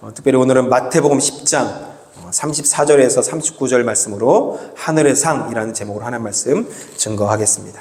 특별히 오늘은 마태복음 10장 34절에서 39절 말씀으로 하늘의 상이라는 제목으로 하나님 말씀 증거하겠습니다.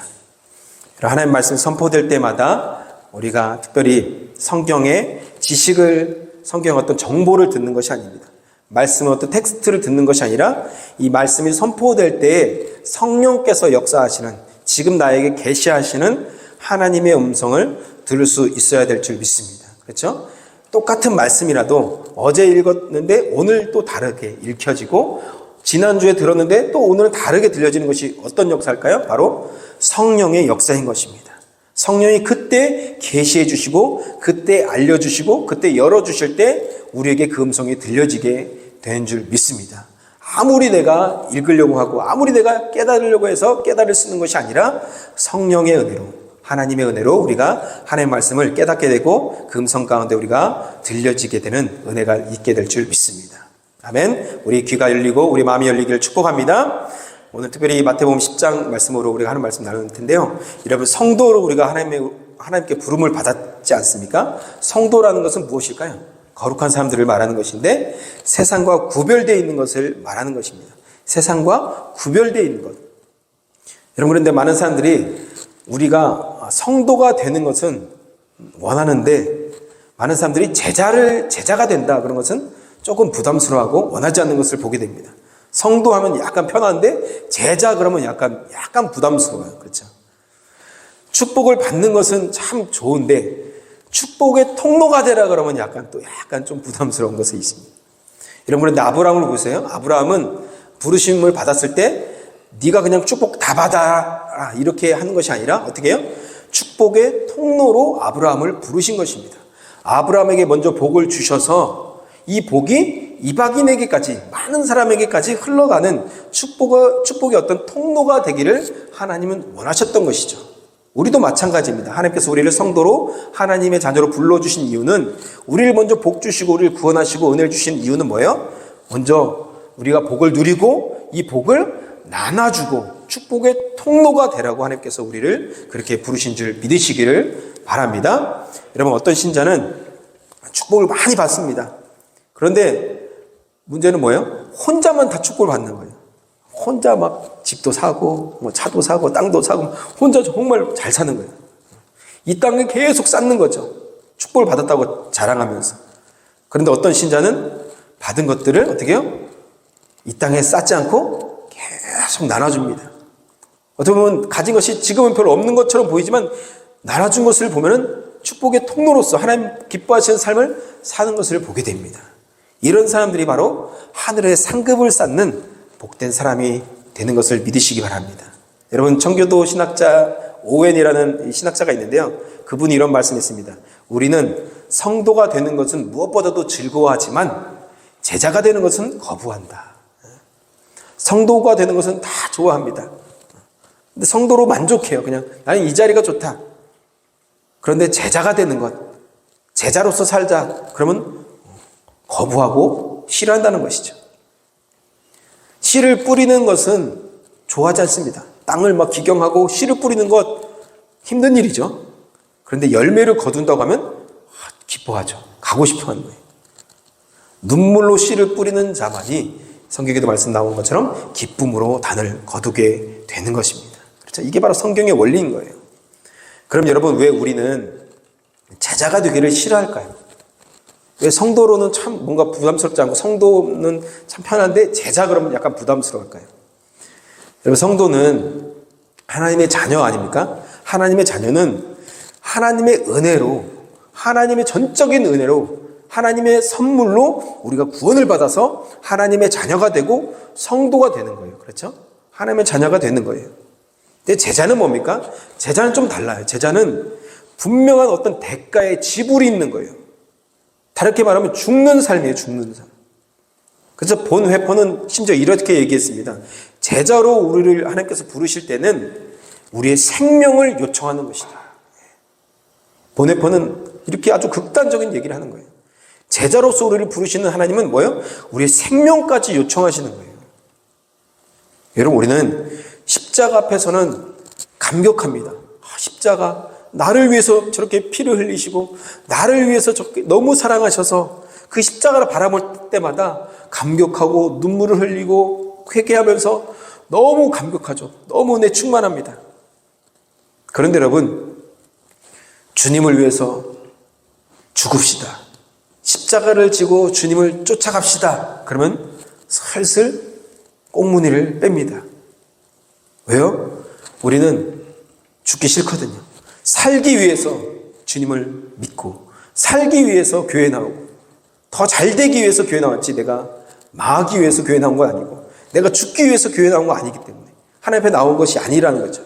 하나님 말씀 선포될 때마다 우리가 특별히 성경의 지식을, 성경의 어떤 정보를 듣는 것이 아닙니다. 말씀의 어떤 텍스트를 듣는 것이 아니라 이 말씀이 선포될 때 성령께서 역사하시는, 지금 나에게 계시하시는 하나님의 음성을 들을 수 있어야 될 줄 믿습니다. 그렇죠? 똑같은 말씀이라도 어제 읽었는데 오늘 또 다르게 읽혀지고, 지난주에 들었는데 또 오늘은 다르게 들려지는 것이 어떤 역사일까요? 바로 성령의 역사인 것입니다. 성령이 그때 계시해 주시고, 그때 알려주시고, 그때 열어주실 때 우리에게 그 음성이 들려지게 되는 줄 믿습니다. 아무리 내가 읽으려고 하고 아무리 내가 깨달으려고 해서 깨달을 수 있는 것이 아니라 성령의 은혜로, 하나님의 은혜로 우리가 하나님의 말씀을 깨닫게 되고 그 음성 가운데 우리가 들려지게 되는 은혜가 있게 될 줄 믿습니다. 아멘. 우리 귀가 열리고 우리 마음이 열리기를 축복합니다. 오늘 특별히 마태복음 10장 말씀으로 우리가 하는 말씀 나눌 텐데요. 여러분, 성도로 우리가 하나님께 부름을 받았지 않습니까? 성도라는 것은 무엇일까요? 거룩한 사람들을 말하는 것인데 세상과 구별되어 있는 것을 말하는 것입니다. 세상과 구별되어 있는 것. 여러분, 그런데 많은 사람들이 우리가 성도가 되는 것은 원하는데, 많은 사람들이 제자가 된다 그런 것은 조금 부담스러워하고 원하지 않는 것을 보게 됩니다. 성도하면 약간 편한데 제자 그러면 약간 부담스러워요. 그렇죠? 축복을 받는 것은 참 좋은데 축복의 통로가 되라 그러면 약간 좀 부담스러운 것이 있습니다. 여러분, 그런데 아브라함을 보세요. 아브라함은 부르심을 받았을 때 네가 그냥 축복 다 받아 이렇게 하는 것이 아니라 어떻게 해요? 축복의 통로로 아브라함을 부르신 것입니다. 아브라함에게 먼저 복을 주셔서 이 복이 이방인에게까지, 많은 사람에게까지 흘러가는 축복의 어떤 통로가 되기를 하나님은 원하셨던 것이죠. 우리도 마찬가지입니다. 하나님께서 우리를 성도로 하나님의 자녀로 불러주신 이유는, 우리를 먼저 복 주시고 우리를 구원하시고 은혜를 주신 이유는 뭐예요? 먼저 우리가 복을 누리고 이 복을 나눠주고 축복의 통로가 되라고 하나님께서 우리를 그렇게 부르신 줄 믿으시기를 바랍니다. 여러분, 어떤 신자는 축복을 많이 받습니다. 그런데 문제는 뭐예요? 혼자만 다 축복을 받는 거예요. 혼자 막 집도 사고 차도 사고 땅도 사고 혼자 정말 잘 사는 거예요. 이 땅에 계속 쌓는 거죠. 축복을 받았다고 자랑하면서. 그런데 어떤 신자는 받은 것들을 어떻게 해요? 이 땅에 쌓지 않고 계속 나눠줍니다. 어떻게 보면 가진 것이 지금은 별로 없는 것처럼 보이지만 나눠준 것을 보면은 축복의 통로로서 하나님 기뻐하시는 삶을 사는 것을 보게 됩니다. 이런 사람들이 바로 하늘의 상급을 쌓는 복된 사람이 되는 것을 믿으시기 바랍니다. 여러분, 청교도 신학자 오웬이라는 신학자가 있는데요. 그분이 이런 말씀했습니다. 우리는 성도가 되는 것은 무엇보다도 즐거워하지만 제자가 되는 것은 거부한다. 성도가 되는 것은 다 좋아합니다. 근데 성도로 만족해요. 그냥 나는 이 자리가 좋다. 그런데 제자가 되는 것, 제자로서 살자, 그러면 거부하고 싫어한다는 것이죠. 씨를 뿌리는 것은 좋아하지 않습니다. 땅을 막 기경하고 씨를 뿌리는 것 힘든 일이죠. 그런데 열매를 거둔다고 하면 기뻐하죠. 가고 싶어하는 거예요. 눈물로 씨를 뿌리는 자만이 성경에도 말씀 나온 것처럼 기쁨으로 단을 거두게 되는 것입니다. 그렇죠? 이게 바로 성경의 원리인 거예요. 그럼 여러분, 왜 우리는 제자가 되기를 싫어할까요? 왜 성도로는 참 뭔가 부담스럽지 않고 성도는 참 편한데 제자 그러면 약간 부담스러울까요? 여러분, 성도는 하나님의 자녀 아닙니까? 하나님의 자녀는 하나님의 은혜로, 하나님의 전적인 은혜로, 하나님의 선물로 우리가 구원을 받아서 하나님의 자녀가 되고 성도가 되는 거예요. 그렇죠? 하나님의 자녀가 되는 거예요. 근데 제자는 뭡니까? 제자는 좀 달라요. 제자는 분명한 어떤 대가의 지불이 있는 거예요. 다르게 말하면 죽는 삶이에요. 죽는 삶. 그래서 본 회포는 심지어 이렇게 얘기했습니다. 제자로 우리를 하나님께서 부르실 때는 우리의 생명을 요청하는 것이다. 본 회포는 이렇게 아주 극단적인 얘기를 하는 거예요. 제자로서 우리를 부르시는 하나님은 뭐예요? 우리의 생명까지 요청하시는 거예요. 여러분, 우리는 십자가 앞에서는 감격합니다. 십자가, 나를 위해서 저렇게 피를 흘리시고 나를 위해서 저렇게 너무 사랑하셔서 그 십자가를 바라볼 때마다 감격하고 눈물을 흘리고 회개하면서 너무 감격하죠. 너무 은혜 충만합니다. 그런데 여러분, 주님을 위해서 죽읍시다. 십자가를 지고 주님을 쫓아갑시다. 그러면 슬슬 꽁무니를 뺍니다. 왜요? 우리는 죽기 싫거든요. 살기 위해서 주님을 믿고, 살기 위해서 교회 나오고, 더 잘되기 위해서 교회 나왔지, 내가 망하기 위해서 교회 나온 건 아니고, 내가 죽기 위해서 교회 나온 건 아니기 때문에 하나님 앞에 나온 것이 아니라는 거죠.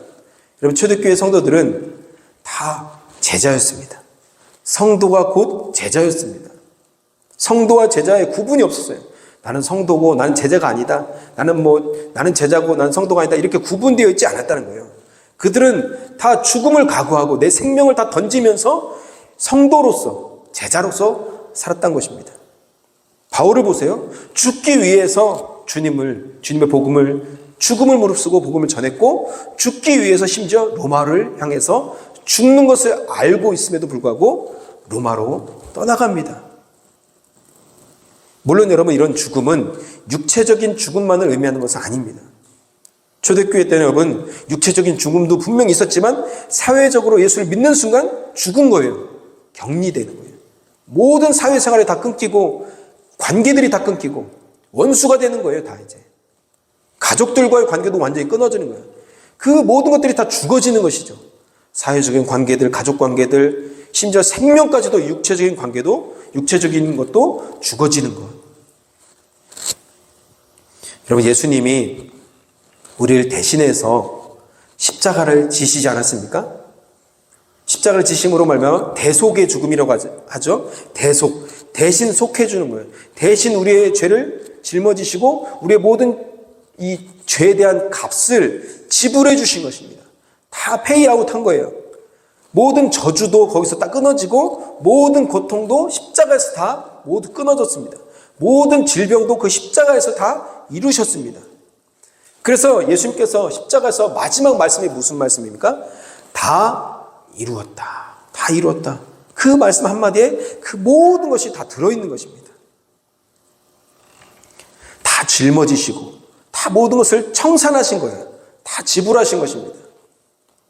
여러분, 초대교회 성도들은 다 제자였습니다. 성도가 곧 제자였습니다. 성도와 제자의 구분이 없었어요. 나는 성도고 나는 제자가 아니다. 나는 제자고 나는 성도가 아니다. 이렇게 구분되어 있지 않았다는 거예요. 그들은 다 죽음을 각오하고 내 생명을 다 던지면서 성도로서, 제자로서 살았던 것입니다. 바울을 보세요. 죽기 위해서 주님의 복음을, 죽음을 무릅쓰고 복음을 전했고, 죽기 위해서 심지어 로마를 향해서 죽는 것을 알고 있음에도 불구하고 로마로 떠나갑니다. 물론 여러분, 이런 죽음은 육체적인 죽음만을 의미하는 것은 아닙니다. 초대교회 때는 여러분, 육체적인 죽음도 분명히 있었지만 사회적으로 예수를 믿는 순간 죽은 거예요. 격리되는 거예요. 모든 사회생활이 다 끊기고 관계들이 다 끊기고 원수가 되는 거예요. 다 이제 가족들과의 관계도 완전히 끊어지는 거예요. 그 모든 것들이 다 죽어지는 것이죠. 사회적인 관계들, 가족 관계들, 심지어 생명까지도, 육체적인 관계도, 육체적인 것도 죽어지는 것. 여러분, 예수님이 우리를 대신해서 십자가를 지시지 않았습니까? 십자가를 지심으로 말하면 대속의 죽음이라고 하죠. 대신 속해주는 거예요. 대신 우리의 죄를 짊어지시고 우리의 모든 이 죄에 대한 값을 지불해 주신 것입니다. 다 페이아웃 한 거예요. 모든 저주도 거기서 다 끊어지고 모든 고통도 십자가에서 다 모두 끊어졌습니다. 모든 질병도 그 십자가에서 다 이루셨습니다. 그래서 예수님께서 십자가에서 마지막 말씀이 무슨 말씀입니까? 다 이루었다. 다 이루었다. 그 말씀 한마디에 그 모든 것이 다 들어있는 것입니다. 다 짊어지시고 다 모든 것을 청산하신 거예요. 다 지불하신 것입니다.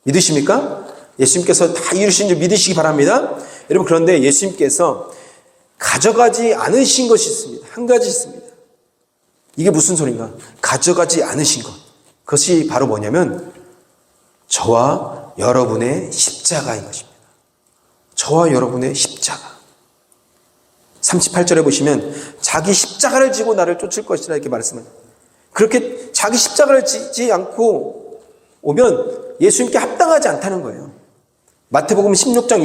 믿으십니까? 예수님께서 다 이루신 줄 믿으시기 바랍니다. 여러분, 그런데 예수님께서 가져가지 않으신 것이 있습니다. 한 가지 있습니다. 이게 무슨 소린가? 가져가지 않으신 것. 그것이 바로 뭐냐면 저와 여러분의 십자가인 것입니다. 저와 여러분의 십자가. 38절에 보시면 자기 십자가를 지고 나를 쫓을 것이라 이렇게 말씀합니다. 그렇게 자기 십자가를 지지 않고 오면 예수님께 합당하지 않다는 거예요. 마태복음 16장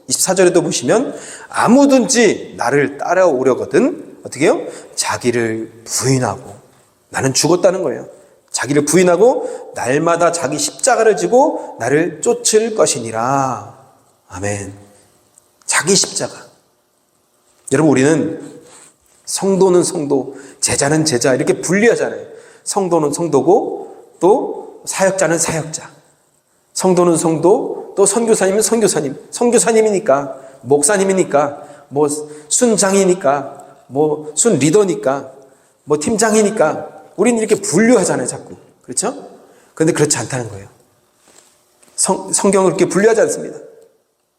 24절에도 보시면 아무든지 나를 따라오려거든 어떻게 해요? 자기를 부인하고, 나는 죽었다는 거예요. 자기를 부인하고 날마다 자기 십자가를 지고 나를 쫓을 것이니라. 아멘. 자기 십자가. 여러분, 우리는 성도는 성도, 제자는 제자 이렇게 분리하잖아요. 성도는 성도고 또 사역자는 사역자. 성도는 성도, 또 선교사님은 선교사님. 선교사님이니까, 목사님이니까, 뭐 순장이니까, 뭐 순 리더니까, 뭐 팀장이니까 우리는 이렇게 분류하잖아요, 자꾸. 그렇죠? 그런데 그렇지 않다는 거예요. 성경을 그렇게 분류하지 않습니다.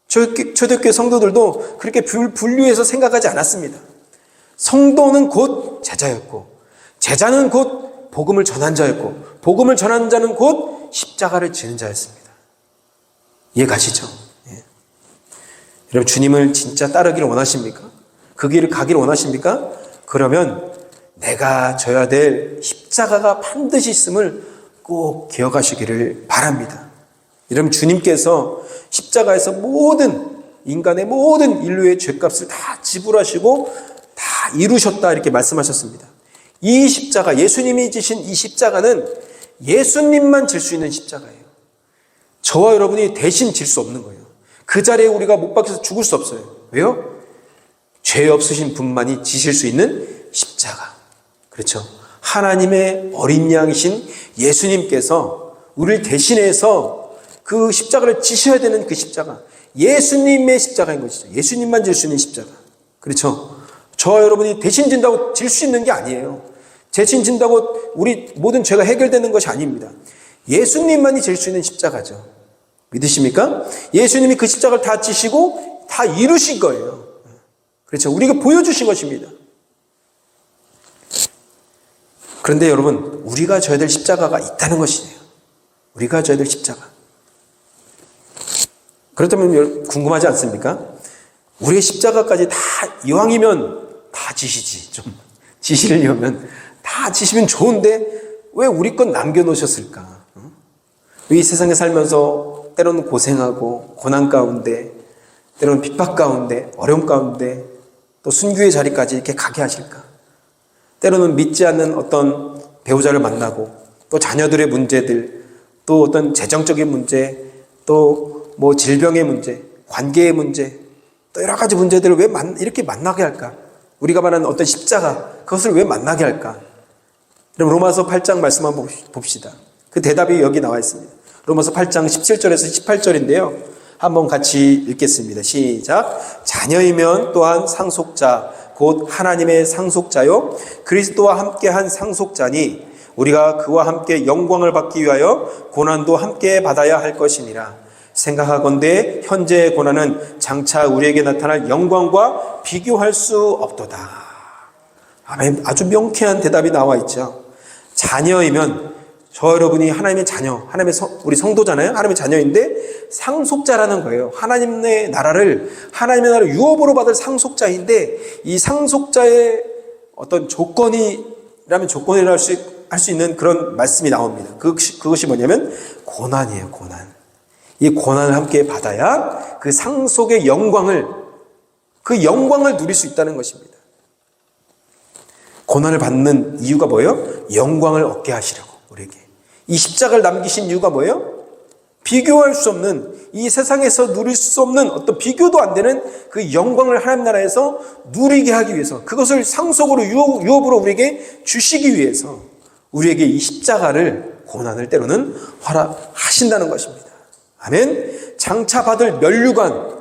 초대교회 성도들도 그렇게 분류해서 생각하지 않았습니다. 성도는 곧 제자였고, 제자는 곧 복음을 전한 자였고, 복음을 전한 자는 곧 십자가를 지는 자였습니다. 이해 가시죠? 예. 여러분, 주님을 진짜 따르기를 원하십니까? 그 길을 가기를 원하십니까? 그러면 내가 져야 될 십자가가 반드시 있음을 꼭 기억하시기를 바랍니다. 여러분, 주님께서 십자가에서 모든 인간의 모든 인류의 죄값을 다 지불하시고 다 이루셨다 이렇게 말씀하셨습니다. 이 십자가, 예수님이 지신 이 십자가는 예수님만 질 수 있는 십자가예요. 저와 여러분이 대신 질 수 없는 거예요. 그 자리에 우리가 못 박혀서 죽을 수 없어요. 왜요? 죄 없으신 분만이 지실 수 있는 십자가. 그렇죠. 하나님의 어린 양이신 예수님께서 우리를 대신해서 그 십자가를 지셔야 되는 그 십자가. 예수님의 십자가인 것이죠. 예수님만 질 수 있는 십자가. 그렇죠. 저와 여러분이 대신 진다고 질 수 있는 게 아니에요. 대신 진다고 우리 모든 죄가 해결되는 것이 아닙니다. 예수님만이 질 수 있는 십자가죠. 믿으십니까? 예수님이 그 십자가를 다 지시고 다 이루신 거예요. 그렇죠. 우리가 보여주신 것입니다. 그런데 여러분, 우리가 져야 될 십자가가 있다는 것이에요. 우리가 져야 될 십자가. 그렇다면 궁금하지 않습니까? 우리의 십자가까지 다 이왕이면 다 지시지. 좀 지시려면 다 지시면 좋은데 왜 우리 건 남겨놓으셨을까? 이 세상에 살면서 때로는 고생하고 고난 가운데, 때로는 핍박 가운데, 어려움 가운데 또 순교의 자리까지 이렇게 가게 하실까? 때로는 믿지 않는 어떤 배우자를 만나고 또 자녀들의 문제들, 또 어떤 재정적인 문제, 또 뭐 질병의 문제, 관계의 문제, 또 여러 가지 문제들을 왜 이렇게 만나게 할까? 우리가 말하는 어떤 십자가, 그것을 왜 만나게 할까? 그럼 로마서 8장 말씀 한번 봅시다. 그 대답이 여기 나와 있습니다. 로마서 8장 17절에서 18절인데요. 한번 같이 읽겠습니다. 시작. 자녀이면 또한 상속자, 곧 하나님의 상속자요 그리스도와 함께한 상속자니 우리가 그와 함께 영광을 받기 위하여 고난도 함께 받아야 할 것이니라. 생각하건대 현재의 고난은 장차 우리에게 나타날 영광과 비교할 수 없도다. 아멘. 아주 명쾌한 대답이 나와 있죠. 자녀이면 저 여러분이 하나님의 자녀, 우리 성도잖아요. 하나님의 자녀인데 상속자라는 거예요. 하나님의 나라를 유업으로 받을 상속자인데 이 상속자의 어떤 조건이라면 할 수 있는 그런 말씀이 나옵니다. 그것이 뭐냐면 고난이에요. 고난. 이 고난을 함께 받아야 그 상속의 영광을 누릴 수 있다는 것입니다. 고난을 받는 이유가 뭐예요? 영광을 얻게 하시려고 우리에게. 이 십자가를 남기신 이유가 뭐예요? 비교할 수 없는, 이 세상에서 누릴 수 없는 어떤 비교도 안 되는 그 영광을 하나님 나라에서 누리게 하기 위해서, 그것을 상속으로 유업으로 우리에게 주시기 위해서 우리에게 이 십자가를, 고난을 때로는 허락하신다는 것입니다. 아멘. 장차 받을 면류관,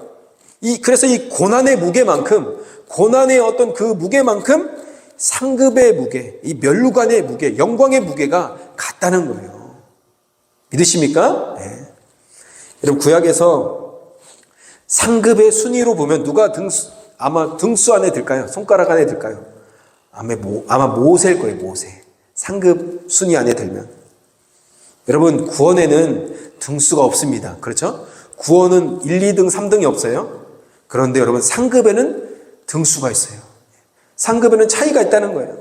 그래서 이 고난의 무게만큼, 고난의 어떤 그 무게만큼 상급의 무게, 이 면류관의 무게, 영광의 무게가 같다는 거예요. 믿으십니까? 네. 여러분, 구약에서 상급의 순위로 보면 누가 아마 등수 안에 들까요? 손가락 안에 들까요? 아마 모세일 거예요. 모세. 상급 순위 안에 들면. 여러분, 구원에는 등수가 없습니다. 그렇죠? 구원은 1, 2등, 3등이 없어요. 그런데 여러분, 상급에는 등수가 있어요. 상급에는 차이가 있다는 거예요.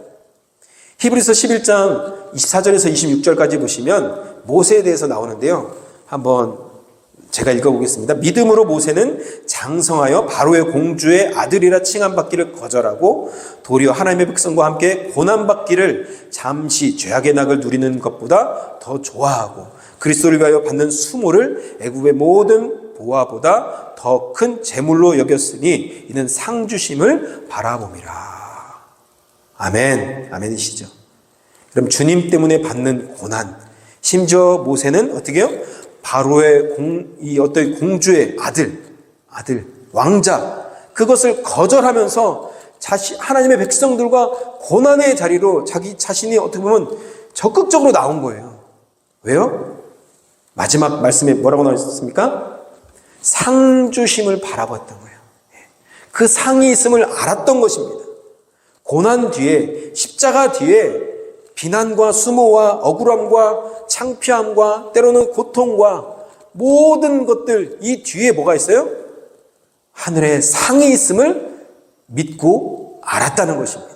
히브리서 11장 24절에서 26절까지 보시면 모세에 대해서 나오는데요. 한번 제가 읽어보겠습니다. 믿음으로 모세는 장성하여 바로의 공주의 아들이라 칭함받기를 거절하고 도리어 하나님의 백성과 함께 고난받기를 잠시 죄악의 낙을 누리는 것보다 더 좋아하고 그리스도를 위하여 받는 수모를 애굽의 모든 보화보다 더 큰 재물로 여겼으니 이는 상 주심을 바라봄이라. 아멘. 아멘이시죠. 그럼 주님 때문에 받는 고난, 심지어 모세는 어떻게 해요? 바로의 어떤 공주의 아들, 왕자, 그것을 거절하면서 하나님의 백성들과 고난의 자리로 자기 자신이 어떻게 보면 적극적으로 나온 거예요. 왜요? 마지막 말씀에 뭐라고 나와 있습니까? 상 주심을 바라봤던 거예요. 그 상이 있음을 알았던 것입니다. 고난 뒤에, 십자가 뒤에 비난과 수모와 억울함과 창피함과 때로는 고통과 모든 것들, 이 뒤에 뭐가 있어요? 하늘에 상이 있음을 믿고 알았다는 것입니다.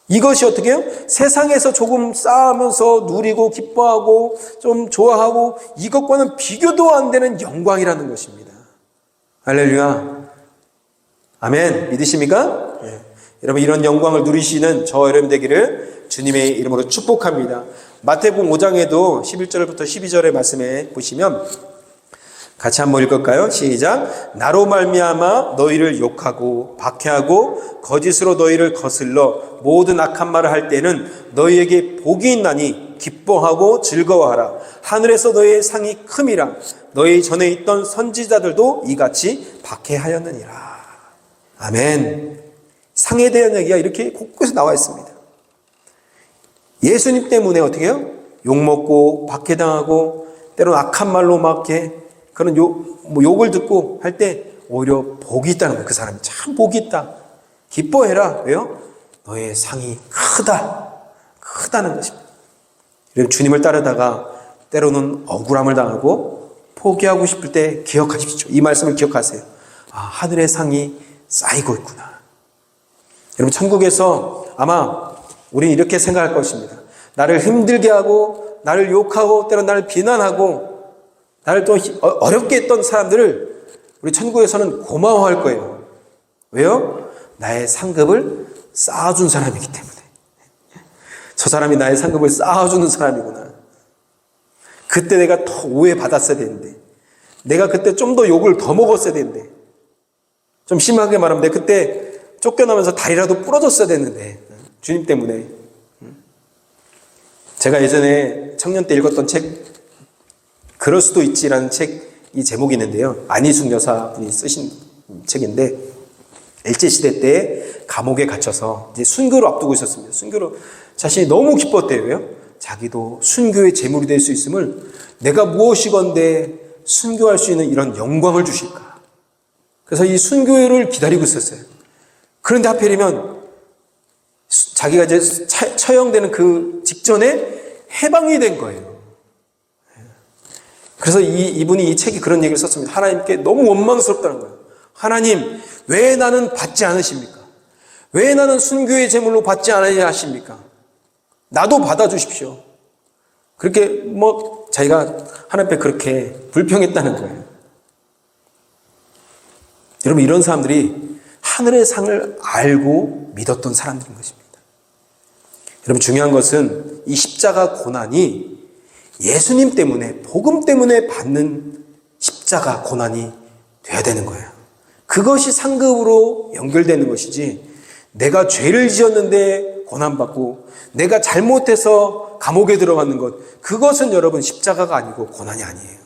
이것이 어떻게 해요? 세상에서 조금 쌓으면서 누리고 기뻐하고 좀 좋아하고 이것과는 비교도 안 되는 영광이라는 것입니다. 할렐루야. 아멘. 믿으십니까? 네. 여러분, 이런 영광을 누리시는 저 여러분 되기를 주님의 이름으로 축복합니다. 마태복음 5장에도 11절부터 12절의 말씀에 보시면 같이 한번 읽을까요? 시작. 나로 말미암아 너희를 욕하고 박해하고 거짓으로 너희를 거슬러 모든 악한 말을 할 때는 너희에게 복이 있나니 기뻐하고 즐거워하라. 하늘에서 너희의 상이 큼이라. 너희 전에 있던 선지자들도 이같이 박해하였느니라. 아멘. 상에 대한 얘기가 이렇게 곳곳에 나와 있습니다. 예수님 때문에 어떻게 해요? 욕먹고 박해당하고 때로는 악한 말로 막 이렇게 그런 욕을 듣고 할 때 오히려 복이 있다는 거예요. 그 사람이 참 복이 있다. 기뻐해라. 왜요? 너의 상이 크다는 것입니다. 여러분, 주님을 따르다가 때로는 억울함을 당하고 포기하고 싶을 때 기억하십시오. 이 말씀을 기억하세요. 아, 하늘의 상이 쌓이고 있구나. 여러분, 천국에서 아마 우리는 이렇게 생각할 것입니다. 나를 힘들게 하고 나를 욕하고 때로 나를 비난하고 나를 또 어렵게 했던 사람들을 우리 천국에서는 고마워할 거예요. 왜요? 나의 상급을 쌓아준 사람이기 때문에. 저 사람이 나의 상급을 쌓아주는 사람이구나. 그때 내가 더 오해받았어야 되는데, 내가 그때 좀 더 욕을 더 먹었어야 되는데, 좀 심하게 말하면 내가 그때 쫓겨나면서 다리라도 부러졌어야 됐는데, 주님 때문에. 제가 예전에 청년 때 읽었던 책, 그럴 수도 있지라는 책이 제목이 있는데요. 안희숙 여사분이 쓰신 책인데, 일제시대 때 감옥에 갇혀서 이제 순교를 앞두고 있었습니다. 순교로 자신이 너무 기뻤대요. 왜요? 자기도 순교의 제물이 될 수 있음을 내가 무엇이건데 순교할 수 있는 이런 영광을 주실까. 그래서 이 순교를 기다리고 있었어요. 그런데 하필이면 자기가 이제 처형되는 그 직전에 해방이 된 거예요. 그래서 이분이 이 책에 그런 얘기를 썼습니다. 하나님께 너무 원망스럽다는 거예요. 하나님, 왜 나는 받지 않으십니까? 왜 나는 순교의 제물로 받지 않으냐 하십니까? 나도 받아주십시오. 그렇게 자기가 하나님 앞에 그렇게 불평했다는 거예요. 여러분, 이런 사람들이 하늘의 상을 알고 믿었던 사람들인 것입니다. 여러분, 중요한 것은 이 십자가 고난이 예수님 때문에, 복음 때문에 받는 십자가 고난이 돼야 되는 거예요. 그것이 상급으로 연결되는 것이지, 내가 죄를 지었는데 고난받고 내가 잘못해서 감옥에 들어가는 것, 그것은 여러분 십자가가 아니고 고난이 아니에요.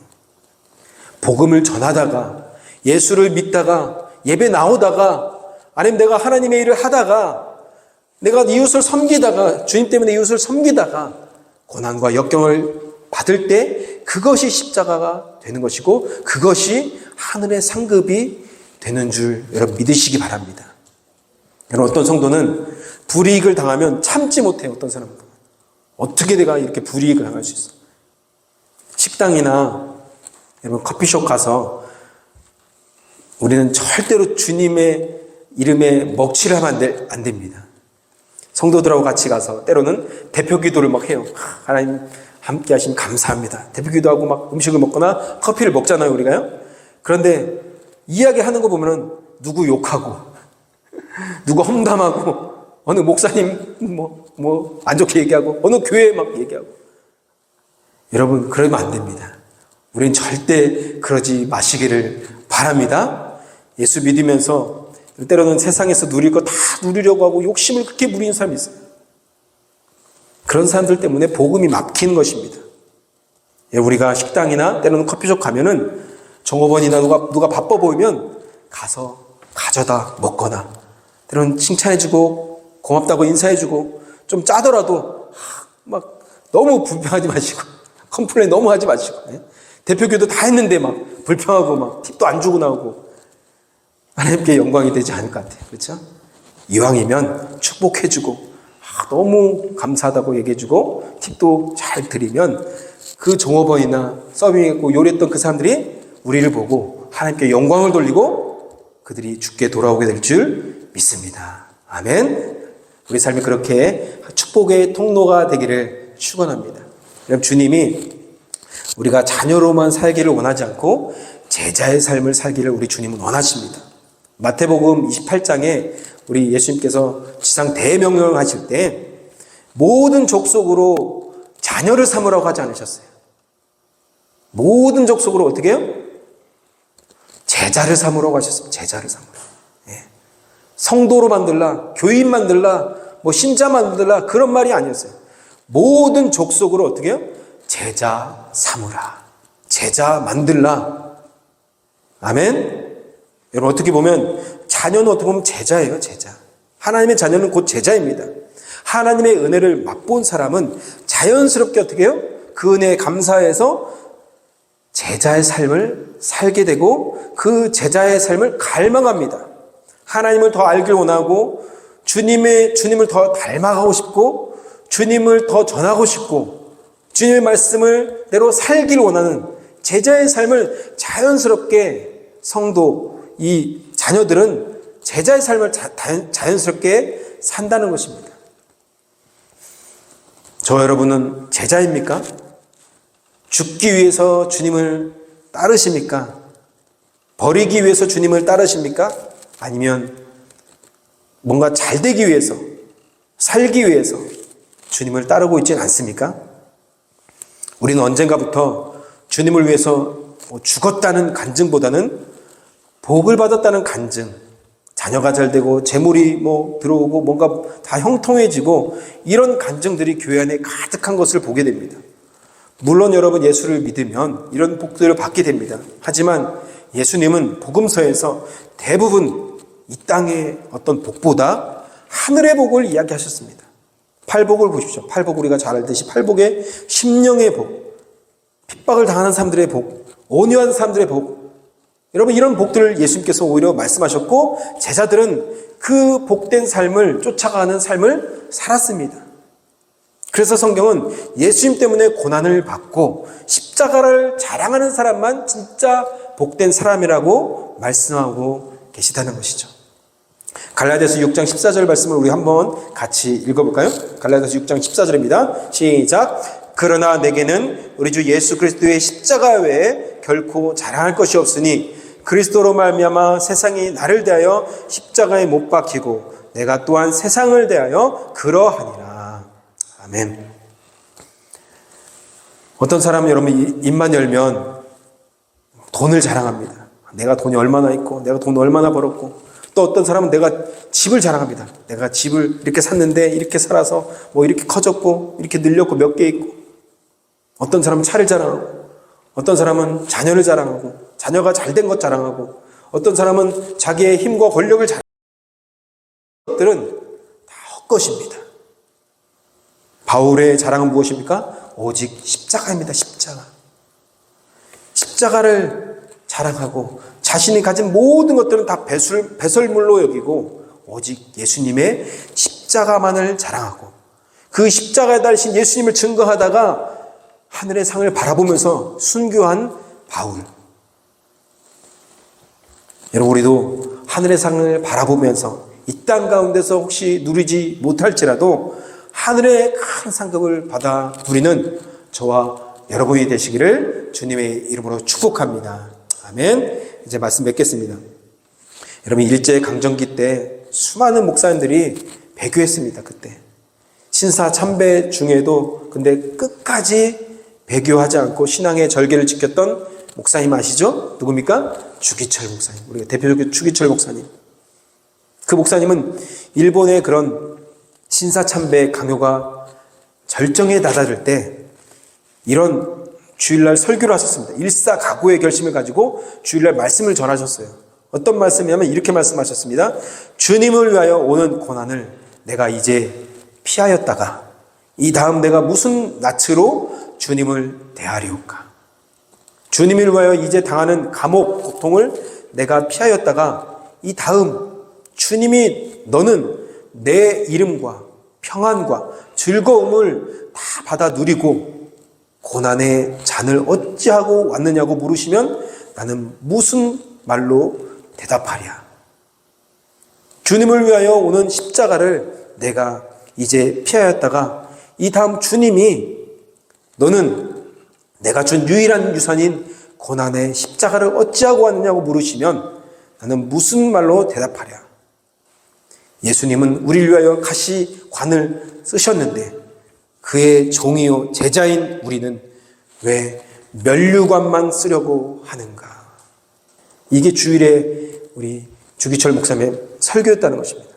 복음을 전하다가, 예수를 믿다가, 예배 나오다가, 아니면 내가 하나님의 일을 하다가, 내가 이웃을 섬기다가, 주님 때문에 이웃을 섬기다가 고난과 역경을 받을 때 그것이 십자가가 되는 것이고, 그것이 하늘의 상급이 되는 줄 여러분 믿으시기 바랍니다. 여러분, 어떤 성도는 불이익을 당하면 참지 못해요. 어떤 사람은 어떻게 내가 이렇게 불이익을 당할 수 있어? 식당이나 여러분 커피숍 가서 우리는 절대로 주님의 이름에 먹칠을 하면 안 됩니다. 성도들하고 같이 가서 때로는 대표 기도를 막 해요. 하나님 함께 하시면 감사합니다. 대표 기도하고 막 음식을 먹거나 커피를 먹잖아요, 우리가요. 그런데 이야기하는 거 보면은 누구 욕하고 누구 험담하고 어느 목사님 안 좋게 얘기하고 어느 교회 막 얘기하고. 여러분, 그러면 안 됩니다. 우리는 절대 그러지 마시기를 바랍니다. 예수 믿으면서 때로는 세상에서 누릴 거 다 누리려고 하고 욕심을 그렇게 부리는 사람이 있어요. 그런 사람들 때문에 복음이 막히는 것입니다. 우리가 식당이나 때로는 커피숍 가면은 종업원이나 누가 바빠 보이면 가서 가져다 먹거나, 때로는 칭찬해주고 고맙다고 인사해주고, 좀 짜더라도 막 너무 불평하지 마시고 컴플레인 너무 하지 마시고, 대표교도 다 했는데 막 불평하고 막 팁도 안 주고 나오고, 하나님께 영광이 되지 않을 것 같아요. 그렇죠? 이왕이면 축복해주고 너무 감사하다고 얘기해주고 팁도 잘 드리면 그 종업원이나 서빙했고 요리했던 그 사람들이 우리를 보고 하나님께 영광을 돌리고 그들이 주께 돌아오게 될 줄 믿습니다. 아멘. 우리 삶이 그렇게 축복의 통로가 되기를 축원합니다. 여러분, 주님이 우리가 자녀로만 살기를 원하지 않고 제자의 삶을 살기를 우리 주님은 원하십니다. 마태복음 28장에 우리 예수님께서 지상 대명령을 하실 때 모든 족속으로 자녀를 삼으라고 하지 않으셨어요. 모든 족속으로 어떻게 해요? 제자를 삼으라고 하셨어요. 제자를 삼으라. 성도로 만들라, 교인 만들라, 신자 만들라, 그런 말이 아니었어요. 모든 족속으로 어떻게 해요? 제자 삼으라. 제자 만들라. 아멘. 여러분, 어떻게 보면 자녀는 어떻게 보면 제자예요. 제자. 하나님의 자녀는 곧 제자입니다. 하나님의 은혜를 맛본 사람은 자연스럽게 어떻게 해요? 그 은혜에 감사해서 제자의 삶을 살게 되고 그 제자의 삶을 갈망합니다. 하나님을 더 알길 원하고 주님을 더 닮아가고 싶고 주님을 더 전하고 싶고 주님의 말씀을 대로 살길 원하는 제자의 삶을 자연스럽게 성도, 이 자녀들은 제자의 삶을 자연스럽게 산다는 것입니다. 저 여러분은 제자입니까? 죽기 위해서 주님을 따르십니까? 버리기 위해서 주님을 따르십니까? 아니면 뭔가 잘 되기 위해서, 살기 위해서 주님을 따르고 있지는 않습니까? 우리는 언젠가부터 주님을 위해서 죽었다는 간증보다는 복을 받았다는 간증, 자녀가 잘 되고 재물이 들어오고 뭔가 다 형통해지고 이런 간증들이 교회 안에 가득한 것을 보게 됩니다. 물론 여러분 예수를 믿으면 이런 복들을 받게 됩니다. 하지만 예수님은 복음서에서 대부분 이 땅의 어떤 복보다 하늘의 복을 이야기하셨습니다. 팔복을 보십시오. 팔복 우리가 잘 알듯이 팔복의 심령의 복, 핍박을 당하는 사람들의 복, 온유한 사람들의 복, 여러분 이런 복들을 예수님께서 오히려 말씀하셨고 제자들은 그 복된 삶을 쫓아가는 삶을 살았습니다. 그래서 성경은 예수님 때문에 고난을 받고 십자가를 자랑하는 사람만 진짜 복된 사람이라고 말씀하고 계시다는 것이죠. 갈라디아서 6장 14절 말씀을 우리 한번 같이 읽어볼까요? 갈라디아서 6장 14절입니다. 시작. 그러나 내게는 우리 주 예수 그리스도의 십자가 외에 결코 자랑할 것이 없으니 그리스도로 말미암아 세상이 나를 대하여 십자가에 못 박히고 내가 또한 세상을 대하여 그러하니라. 아멘. 어떤 사람은 여러분 입만 열면 돈을 자랑합니다. 내가 돈이 얼마나 있고 내가 돈을 얼마나 벌었고, 또 어떤 사람은 내가 집을 자랑합니다. 내가 집을 이렇게 샀는데 이렇게 살아서 이렇게 커졌고 이렇게 늘렸고 몇 개 있고, 어떤 사람은 차를 자랑하고, 어떤 사람은 자녀를 자랑하고 자녀가 잘된 것 자랑하고, 어떤 사람은 자기의 힘과 권력을 자랑하는 것들은 다 헛것입니다. 바울의 자랑은 무엇입니까? 오직 십자가입니다. 십자가를 자랑하고 자신이 가진 모든 것들은 다 배설물로 여기고 오직 예수님의 십자가만을 자랑하고 그 십자가에 달리신 예수님을 증거하다가 하늘의 상을 바라보면서 순교한 바울. 여러분 우리도 하늘의 상을 바라보면서 이 땅 가운데서 혹시 누리지 못할지라도 하늘의 큰 상급을 받아 누리는 저와 여러분이 되시기를 주님의 이름으로 축복합니다. 아멘. 이제 말씀 맺겠습니다. 여러분 일제강점기 때 수많은 목사님들이 배교했습니다. 그때 신사 참배 중에도 근데 끝까지 배교하지 않고 신앙의 절개를 지켰던 목사님 아시죠? 누굽니까? 주기철 목사님. 우리가 대표적인 주기철 목사님. 그 목사님은 일본의 그런 신사 참배 강요가 절정에 다다를 때 이런 주일날 설교를 하셨습니다. 일사각오의 결심을 가지고 주일날 말씀을 전하셨어요. 어떤 말씀이냐면 이렇게 말씀하셨습니다. 주님을 위하여 오는 고난을 내가 이제 피하였다가 이 다음 내가 무슨 낯으로 주님을 대하리올까? 주님을 위하여 이제 당하는 감옥 고통을 내가 피하였다가 이 다음 주님이 너는 내 이름과 평안과 즐거움을 다 받아 누리고 고난의 잔을 어찌하고 왔느냐고 물으시면 나는 무슨 말로 대답하랴. 주님을 위하여 오는 십자가를 내가 이제 피하였다가 이 다음 주님이 너는 내가 준 유일한 유산인 고난의 십자가를 어찌하고 왔느냐고 물으시면 나는 무슨 말로 대답하랴. 예수님은 우리를 위하여 가시관을 쓰셨는데 그의 종이요 제자인 우리는 왜 면류관만 쓰려고 하는가. 이게 주일에 우리 주기철 목사님의 설교였다는 것입니다.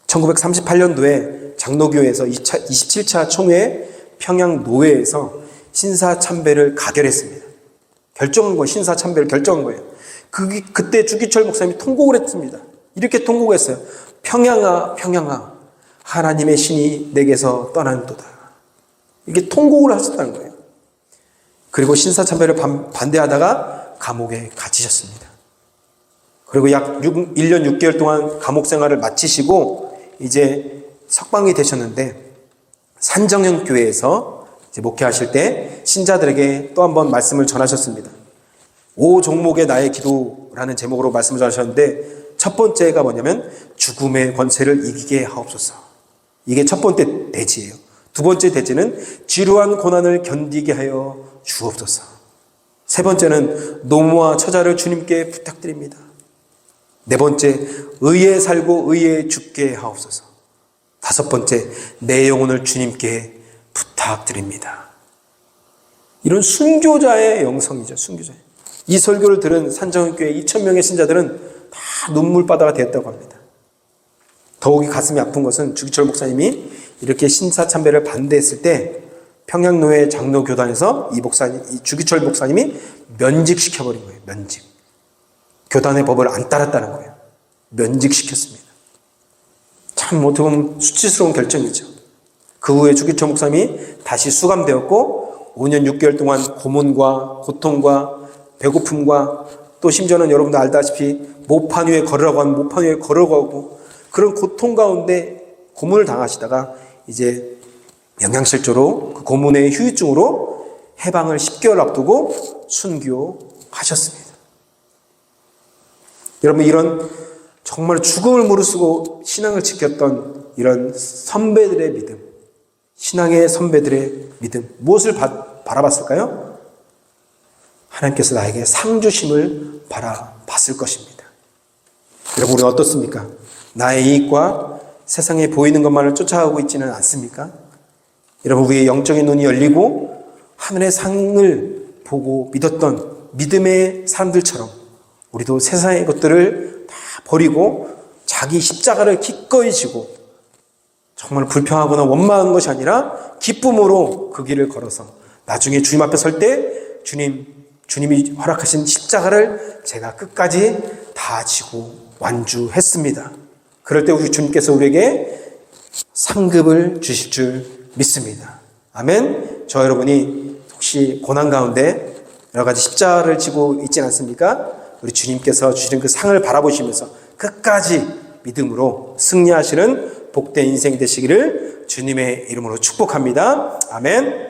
1938년도에 장로교회에서 27차 총회 평양 노회에서 신사참배를 가결했습니다. 결정한 거예요. 신사참배를 결정한 거예요. 그때 주기철 목사님이 통곡을 했습니다. 이렇게 통곡했어요. 평양아 평양아 하나님의 신이 내게서 떠난도다. 이렇게 통곡을 하셨다는 거예요. 그리고 신사참배를 반대하다가 감옥에 갇히셨습니다. 그리고 약 1년 6개월 동안 감옥 생활을 마치시고 이제 석방이 되셨는데 산정형 교회에서 이제 목회하실 때 신자들에게 또 한 번 말씀을 전하셨습니다. 5종목의 나의 기도라는 제목으로 말씀을 전하셨는데 첫 번째가 뭐냐면 죽음의 권세를 이기게 하옵소서. 이게 첫 번째 대지예요. 두 번째 대지는 지루한 고난을 견디게 하여 주옵소서. 세 번째는 노무와 처자를 주님께 부탁드립니다. 네 번째, 의에 살고 의에 죽게 하옵소서. 다섯 번째, 내 영혼을 주님께 부탁드립니다. 이런 순교자의 영성이죠. 순교자의. 이 설교를 들은 산정교회 2,000명의 신자들은 다 눈물바다가 되었다고 합니다. 더욱이 가슴이 아픈 것은 주기철 목사님이 이렇게 신사참배를 반대했을 때 평양노회 장로교단에서 이 주기철 목사님이 면직시켜버린 거예요. 면직. 교단의 법을 안 따랐다는 거예요. 면직시켰습니다. 참 어떻게 보면 수치스러운 결정이죠. 그 후에 주기철 목사님이 다시 수감되었고 5년 6개월 동안 고문과 고통과 배고픔과 또 심지어는 여러분도 알다시피 모판 위에 걸으라고 하면 모판 위에 걸어가고 그런 고통 가운데 고문을 당하시다가 이제 영양실조로 그 고문의 후유증으로 해방을 10개월 앞두고 순교하셨습니다. 여러분 이런 정말 죽음을 무릅쓰고 신앙을 지켰던 이런 선배들의 믿음, 신앙의 선배들의 믿음 무엇을 바라봤을까요? 하나님께서 나에게 상 주심을 바라봤을 것입니다. 여러분 우리는 어떻습니까? 나의 이익과 세상에 보이는 것만을 쫓아가고 있지는 않습니까? 여러분 우리의 영적인 눈이 열리고 하늘의 상을 보고 믿었던 믿음의 사람들처럼 우리도 세상의 것들을 다 버리고 자기 십자가를 기꺼이 지고 정말 불평하거나 원망하는 것이 아니라 기쁨으로 그 길을 걸어서 나중에 주님 앞에 설 때 주님이 허락하신 십자가를 제가 끝까지 다 지고 완주했습니다. 그럴 때 우리 주님께서 우리에게 상급을 주실 줄 믿습니다. 아멘. 저 여러분이 혹시 고난 가운데 여러 가지 십자가를 지고 있지 않습니까? 우리 주님께서 주시는 그 상을 바라보시면서 끝까지 믿음으로 승리하시는 복된 인생 되시기를 주님의 이름으로 축복합니다. 아멘.